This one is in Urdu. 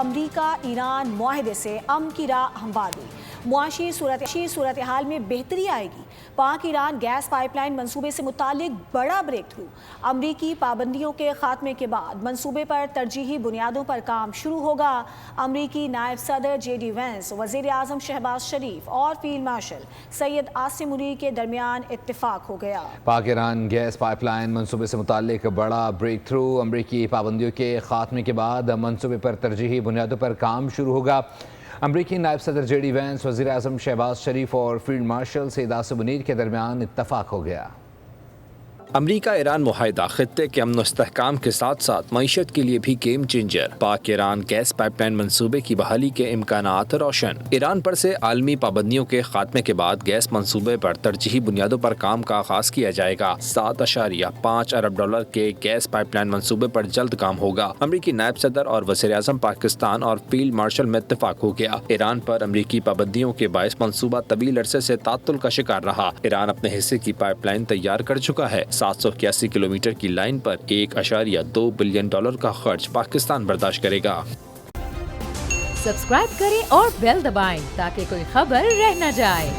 امریکہ ایران معاہدے سے امن کی راہ ہموار ہوئی۔ معاشی صورتحال میں بہتری آئے گی۔ پاک ایران گیس پائپ لائن منصوبے سے متعلق بڑا بریک تھرو۔ امریکی پابندیوں کے خاتمے کے بعد منصوبے پر ترجیحی بنیادوں پر کام شروع ہوگا۔ امریکی نائب صدر جے ڈی وینس، وزیر اعظم شہباز شریف اور فیلڈ مارشل سید عاصم منیر کے درمیان اتفاق ہو گیا۔ پاک ایران گیس پائپ لائن منصوبے سے متعلق بڑا بریک تھرو۔ امریکی پابندیوں کے خاتمے کے بعد منصوبے پر ترجیحی بنیادوں پر کام شروع ہوگا۔ امریکی نائب صدر جے ڈی وینس، وزیر اعظم شہباز شریف اور فیلڈ مارشل سید عاصم منیر کے درمیان اتفاق ہو گیا۔ امریکہ ایران معاہدہ خطے کے امن و استحکام کے ساتھ ساتھ معیشت کے لیے بھی گیم چینجر۔ پاک ایران گیس پائپ لائن منصوبے کی بحالی کے امکانات روشن۔ ایران پر سے عالمی پابندیوں کے خاتمے کے بعد گیس منصوبے پر ترجیحی بنیادوں پر کام کا آغاز کیا جائے گا۔ $7.5 ارب کے گیس پائپ لائن منصوبے پر جلد کام ہوگا۔ امریکی نائب صدر اور وزیر اعظم پاکستان اور فیلڈ مارشل میں اتفاق ہو گیا۔ ایران پر امریکی پابندیوں کے باعث منصوبہ طویل عرصے سے تعطل کا شکار رہا۔ ایران اپنے حصے کی پائپ لائن تیار کر چکا ہے۔ 781 کلومیٹر کی لائن پر $1.2 بلین کا خرچ پاکستان برداشت کرے گا۔ سبسکرائب کریں اور بیل دبائیں تاکہ کوئی خبر رہ نہ جائے۔